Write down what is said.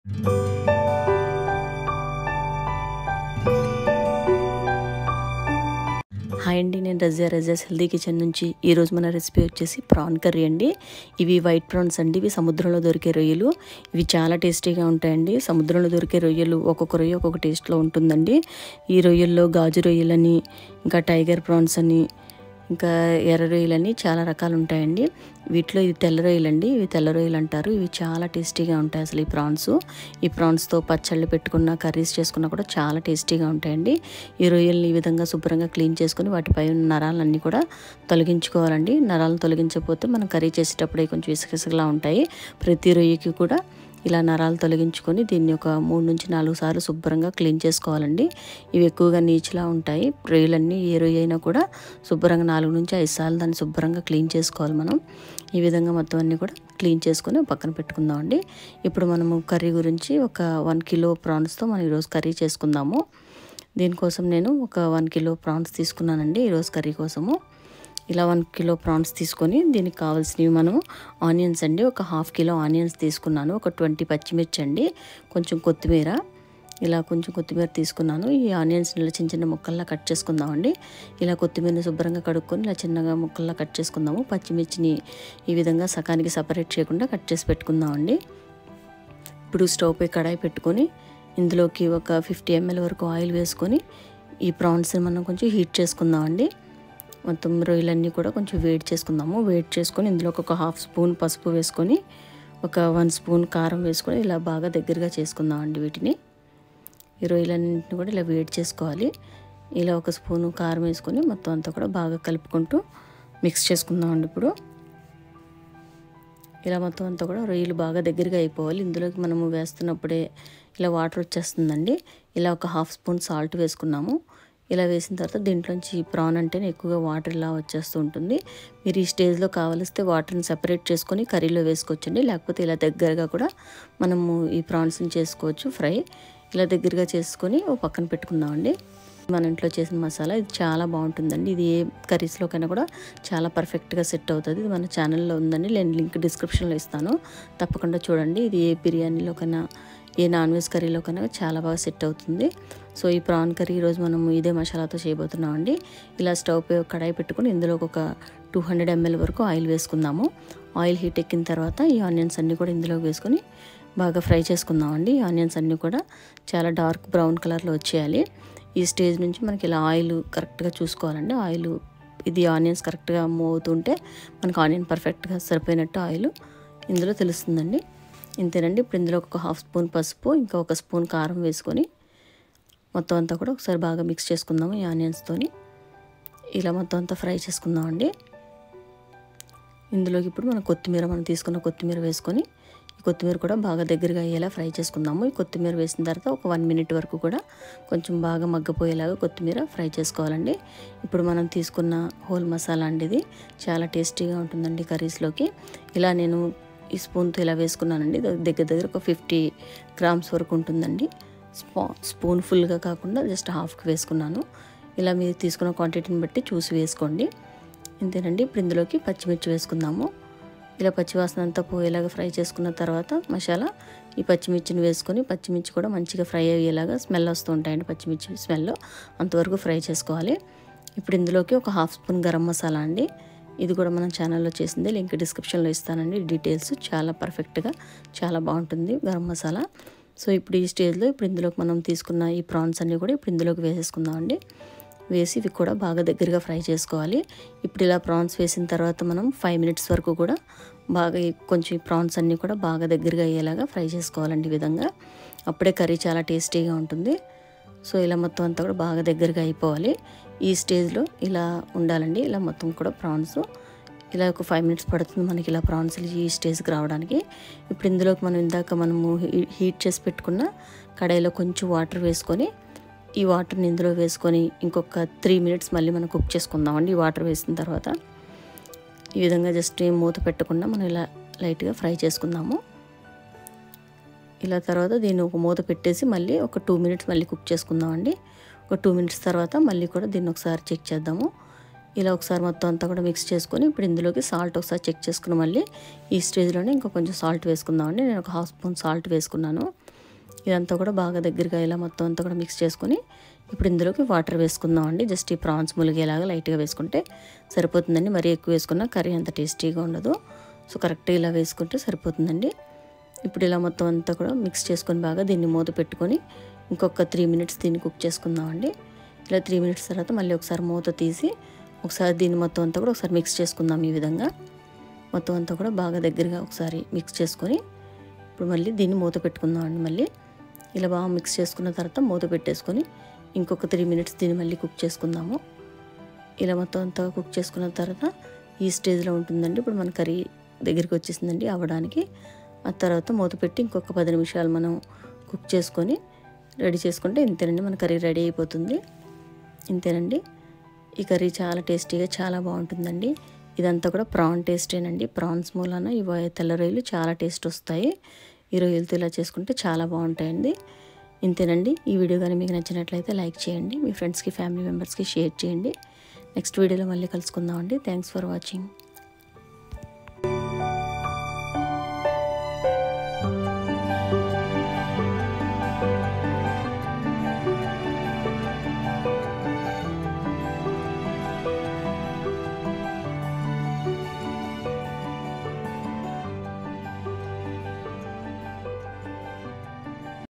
Hi అండి, నేను Razia's healthy kitchen నుంచి. ఈరోజు మన రెసిపీ వచ్చేసి ప్రాన్ కర్రీ అండి. ఇవి వైట్ ప్రాన్స్ అండి. ఇవి సముద్రంలో దొరికే రొయ్యలు. ఇవి చాలా టేస్టీగా ఉంటాయండి. సముద్రంలో దొరికే రొయ్యలు ఒక్కొక్క రొయ్య ఒక్కొక్క టేస్ట్లో ఉంటుందండి. ఈ రొయ్యల్లో గాజు రొయ్యలని, ఇంకా టైగర్ ప్రాన్స్ అని, ఇంకా ఎర్ర రొయ్యలని చాలా రకాలు ఉంటాయండి. వీటిలో ఇవి తెల్ల రొయ్యలు అండి. ఇవి తెల్ల రొయ్యలు అంటారు. ఇవి చాలా టేస్టీగా ఉంటాయి అసలు ఈ ప్రాన్స్తో పచ్చళ్ళు పెట్టుకున్న, కర్రీస్ చేసుకున్నా కూడా చాలా టేస్టీగా ఉంటాయండి. ఈ రొయ్యల్ని ఈ విధంగా శుభ్రంగా క్లీన్ చేసుకుని వాటిపై ఉన్న నరాలన్నీ కూడా తొలగించుకోవాలండి. నరాలను తొలగించకపోతే మనం కర్రీ చేసేటప్పుడే కొంచెం ఇసుకలా ఉంటాయి. ప్రతి రొయ్యకి కూడా ఇలా నరాలు తొలగించుకొని దీన్ని ఒక 3 నుంచి 4 సార్లు శుభ్రంగా క్లీన్ చేసుకోవాలండి. ఇవి ఎక్కువగా నీచులా ఉంటాయి. రొయ్యలన్నీ ఏ రొయ్య అయినా కూడా శుభ్రంగా 4 నుంచి 5 సార్లు దాన్ని శుభ్రంగా క్లీన్ చేసుకోవాలి మనం. ఈ విధంగా మొత్తం అన్నీ కూడా క్లీన్ చేసుకొని పక్కన పెట్టుకుందామండి. ఇప్పుడు మనము కర్రీ గురించి ఒక 1 కిలో ప్రాన్స్తో మనం ఈరోజు కర్రీ చేసుకుందాము. దీనికోసం నేను ఒక 1 కిలో ప్రాన్స్ తీసుకున్నానండి ఈరోజు కర్రీ కోసము. ఇలా 1 కిలో ప్రాన్స్ తీసుకొని దీనికి కావాల్సినవి మనం ఆనియన్స్ అండి. ఒక 1/2 కిలో ఆనియన్స్ తీసుకున్నాను. ఒక 20 పచ్చిమిర్చి అండి, కొంచెం కొత్తిమీర. ఇలా కొంచెం కొత్తిమీర తీసుకున్నాను. ఈ ఆనియన్స్ని ఇలా చిన్న చిన్న ముక్కల్లా కట్ చేసుకుందామండి. ఇలా కొత్తిమీరని శుభ్రంగా కడుక్కొని ఇలా చిన్నగా ముక్కల్లా కట్ చేసుకుందాము. పచ్చిమిర్చిని ఈ విధంగా సకానికి సపరేట్ చేయకుండా కట్ చేసి పెట్టుకుందామండి. ఇప్పుడు స్టవ్ పై కడాయి పెట్టుకొని ఇందులోకి ఒక 50 ml వరకు ఆయిల్ వేసుకొని ఈ ప్రాన్స్ని మనం కొంచెం హీట్ చేసుకుందామండి. మొత్తం రొయ్యలన్నీ కూడా కొంచెం వేడి చేసుకుందాము. వేడి చేసుకొని ఇందులో ఒక 1/2 స్పూన్ పసుపు వేసుకొని, ఒక 1 స్పూన్ కారం వేసుకొని ఇలా బాగా దగ్గరగా చేసుకుందామండి. వీటిని ఈ రొయ్యలన్నింటిని కూడా ఇలా వేడి చేసుకోవాలి. ఇలా 1 స్పూను కారం వేసుకొని మొత్తం అంతా కూడా బాగా కలుపుకుంటూ మిక్స్ చేసుకుందామండి. ఇప్పుడు ఇలా మొత్తం అంతా కూడా రొయ్యలు బాగా దగ్గరగా అయిపోవాలి. ఇందులోకి మనము వేస్తున్నప్పుడే ఇలా వాటర్ వచ్చేస్తుందండి. ఇలా ఒక 1/2 స్పూన్ సాల్ట్ వేసుకున్నాము. ఇలా వేసిన తర్వాత దీంట్లోంచి ప్రాన్ అంటేనే ఎక్కువగా వాటర్ ఇలా వచ్చేస్తూ ఉంటుంది. మీరు ఈ స్టేజ్లో కావలిస్తే వాటర్ని సెపరేట్ చేసుకొని కర్రీలో వేసుకోవచ్చండి. లేకపోతే ఇలా దగ్గరగా కూడా మనము ఈ ప్రాన్స్ని చేసుకోవచ్చు ఫ్రై. ఇలా దగ్గరగా చేసుకొని ఓ పక్కన పెట్టుకుందామండి. మన ఇంట్లో చేసిన మసాలా ఇది చాలా బాగుంటుందండి. ఇది ఏ కర్రీస్లోకైనా కూడా చాలా పర్ఫెక్ట్గా సెట్ అవుతుంది. ఇది మన ఛానల్లో ఉందండి. నేను లింక్ డిస్క్రిప్షన్లో ఇస్తాను, తప్పకుండా చూడండి. ఇది ఏ బిర్యానీలోకైనా, ఏ నాన్ వెజ్ కర్రీలోకైనా చాలా బాగా సెట్ అవుతుంది. సో ఈ ప్రాన్ కర్రీ ఈరోజు మనం ఇదే మసాలాతో చేయబోతున్నామండి. ఇలా స్టవ్ పై కడాయి పెట్టుకుని ఇందులో ఒక 200 ml వరకు ఆయిల్ వేసుకుందాము. ఆయిల్ హీట్ ఎక్కిన తర్వాత ఈ ఆనియన్స్ అన్నీ కూడా ఇందులోకి వేసుకొని బాగా ఫ్రై చేసుకుందామండి. ఈ ఆనియన్స్ అన్నీ కూడా చాలా డార్క్ బ్రౌన్ కలర్లో వచ్చేయాలి. ఈ స్టేజ్ నుంచి మనకి ఇలా ఆయిల్ కరెక్ట్గా చూసుకోవాలండి. ఇది ఆనియన్స్ కరెక్ట్గా మూవ్ అవుతుంటే మనకు ఆనియన్ పర్ఫెక్ట్గా సరిపోయినట్టు ఆయిల్ ఇందులో తెలుస్తుందండి. ఇంతేనండి. ఇప్పుడు ఇందులో ఒక 1/2 స్పూన్ పసుపు, ఇంకా 1 స్పూన్ కారం వేసుకొని మొత్తం అంతా కూడా ఒకసారి బాగా మిక్స్ చేసుకుందాము. ఈ ఆనియన్స్తోని ఇలా మొత్తం అంతా ఫ్రై చేసుకుందామండి. ఇందులోకి ఇప్పుడు మనం తీసుకున్న కొత్తిమీర వేసుకొని ఈ కొత్తిమీర కూడా బాగా దగ్గరగా అయ్యేలా ఫ్రై చేసుకుందాము. ఈ కొత్తిమీర వేసిన తర్వాత ఒక 1 మినిట్ వరకు కూడా కొంచెం బాగా మగ్గపోయేలాగా కొత్తిమీర ఫ్రై చేసుకోవాలండి. ఇప్పుడు మనం తీసుకున్న హోల్ మసాలా అండి, ఇది చాలా టేస్టీగా ఉంటుందండి కర్రీస్లోకి. ఇలా నేను ఈ స్పూన్తో ఇలా వేసుకున్నానండి. దగ్గర ఒక 50 గ్రామ్స్ వరకు ఉంటుందండి. స్పూన్ ఫుల్గా కాకుండా జస్ట్ హాఫ్కి వేసుకున్నాను. ఇలా మీరు తీసుకున్న క్వాంటిటీని బట్టి చూసి వేసుకోండి. ఇంతేనండి. ఇప్పుడు ఇందులోకి పచ్చిమిర్చి వేసుకుందాము. ఇలా పచ్చివాసన అంతా పోయేలాగా ఫ్రై చేసుకున్న తర్వాత మసాలా ఈ పచ్చిమిర్చిని వేసుకొని, పచ్చిమిర్చి కూడా మంచిగా ఫ్రై అయ్యేలాగా స్మెల్ వస్తూ ఉంటాయండి. పచ్చిమిర్చి స్మెల్ అంతవరకు ఫ్రై చేసుకోవాలి. ఇప్పుడు ఇందులోకి ఒక 1/2 స్పూన్ గరం మసాలా అండి. ఇది కూడా మన ఛానల్లో చేసింది, లింక్ డిస్క్రిప్షన్లో ఇస్తానండి. డీటెయిల్స్ చాలా పర్ఫెక్ట్గా చాలా బాగుంటుంది గరం మసాలా. సో ఇప్పుడు ఈ స్టేజ్లో ఇప్పుడు ఇందులోకి మనం తీసుకున్న ఈ ప్రాన్స్ అన్నీ కూడా ఇప్పుడు ఇందులోకి వేసేసుకుందామండి. వేసి ఇవి కూడా బాగా దగ్గరగా ఫ్రై చేసుకోవాలి. ఇప్పుడు ఇలా ప్రాన్స్ వేసిన తర్వాత మనం 5 మినిట్స్ వరకు కూడా బాగా కొంచెం ఈ ప్రాన్స్ అన్నీ కూడా బాగా దగ్గరగా అయ్యేలాగా ఫ్రై చేసుకోవాలండి. ఈ విధంగా అప్పుడే కర్రీ చాలా టేస్టీగా ఉంటుంది. సో ఇలా మొత్తం అంతా కూడా బాగా దగ్గరగా అయిపోవాలి. ఈ స్టేజ్లో ఇలా ఉండాలండి. ఇలా మొత్తం కూడా ప్రాన్స్ ఇలా ఒక 5 మినిట్స్ పడుతుంది మనకి ఇలా ప్రాన్స్ ఈ స్టేజ్కి రావడానికి. ఇప్పుడు ఇందులోకి మనము హీట్ చేసి పెట్టుకున్న కడాయిలో కొంచెం వాటర్ వేసుకొని ఈ వాటర్ని ఇందులో వేసుకొని ఇంకొక 3 మినిట్స్ మళ్ళీ మనం కుక్ చేసుకుందామండి. ఈ వాటర్ వేసిన తర్వాత ఈ విధంగా జస్ట్ మూత పెట్టకుండా మనం ఇలా లైట్గా ఫ్రై చేసుకుందాము. ఇలా తర్వాత దీన్ని ఒక మూత పెట్టేసి మళ్ళీ ఒక 2 మినిట్స్ మళ్ళీ కుక్ చేసుకుందామండి. ఒక 2 మినిట్స్ తర్వాత మళ్ళీ కూడా దీన్ని ఒకసారి చెక్ చేద్దాము. ఇలా ఒకసారి మొత్తం అంతా కూడా మిక్స్ చేసుకొని ఇప్పుడు ఇందులోకి సాల్ట్ ఒకసారి చెక్ చేసుకుని మళ్ళీ ఈ స్టేజ్లోనే ఇంకా కొంచెం సాల్ట్ వేసుకుందామండి. నేను ఒక 1/2 స్పూన్ సాల్ట్ వేసుకున్నాను. ఇదంతా కూడా బాగా దగ్గరగా ఇలా మొత్తం అంతా కూడా మిక్స్ చేసుకొని ఇప్పుడు ఇందులోకి వాటర్ వేసుకుందామండి. జస్ట్ ఈ ప్రాన్స్ ములిగేలాగా లైట్గా వేసుకుంటే సరిపోతుందండి. మరీ ఎక్కువ వేసుకున్నా కర్రీ అంత టేస్టీగా ఉండదు. సో కరెక్ట్గా ఇలా వేసుకుంటే సరిపోతుందండి. ఇప్పుడు ఇలా మొత్తం అంతా కూడా మిక్స్ చేసుకొని బాగా దీన్ని మూత పెట్టుకొని ఇంకొక 3 మినిట్స్ దీన్ని కుక్ చేసుకుందామండి. ఇలా 3 మినిట్స్ తర్వాత మళ్ళీ ఒకసారి మూత తీసి ఒకసారి దీన్ని మొత్తం అంతా కూడా ఒకసారి మిక్స్ చేసుకుందాం. ఈ విధంగా మొత్తం అంతా కూడా బాగా దగ్గరగా ఒకసారి మిక్స్ చేసుకొని ఇప్పుడు మళ్ళీ దీన్ని మూత పెట్టుకుందామండి. మళ్ళీ ఇలా బాగా మిక్స్ చేసుకున్న తర్వాత మూత పెట్టేసుకొని ఇంకొక 3 మినిట్స్ దీన్ని మళ్ళీ కుక్ చేసుకుందాము. ఇలా మొత్తం అంతా కుక్ చేసుకున్న తర్వాత ఈ స్టేజ్లో ఉంటుందండి. ఇప్పుడు మన కర్రీ దగ్గరికి వచ్చేసిందండి అవ్వడానికి. ఆ తర్వాత మూత పెట్టి ఇంకొక 10 నిమిషాలు మనం కుక్ చేసుకొని రెడీ చేసుకుంటే ఇంతేనండి, మన కర్రీ రెడీ అయిపోతుంది. ఇంతేనండి, ఈ కర్రీ చాలా టేస్టీగా చాలా బాగుంటుందండి. ఇదంతా కూడా ప్రాన్ టేస్టేనండి. ప్రాన్స్ మూలాన ఈ తెల్ల రొయ్యలు చాలా టేస్ట్ వస్తాయి. ఈ రొయ్యలతో ఇలా చేసుకుంటే చాలా బాగుంటాయండి. ఇంతేనండి, ఈ వీడియో కానీ మీకు నచ్చినట్లయితే లైక్ చేయండి, మీ ఫ్రెండ్స్కి ఫ్యామిలీ మెంబర్స్కి షేర్ చేయండి. నెక్స్ట్ వీడియోలో మళ్ళీ కలుసుకుందామండి. Thanks for watching.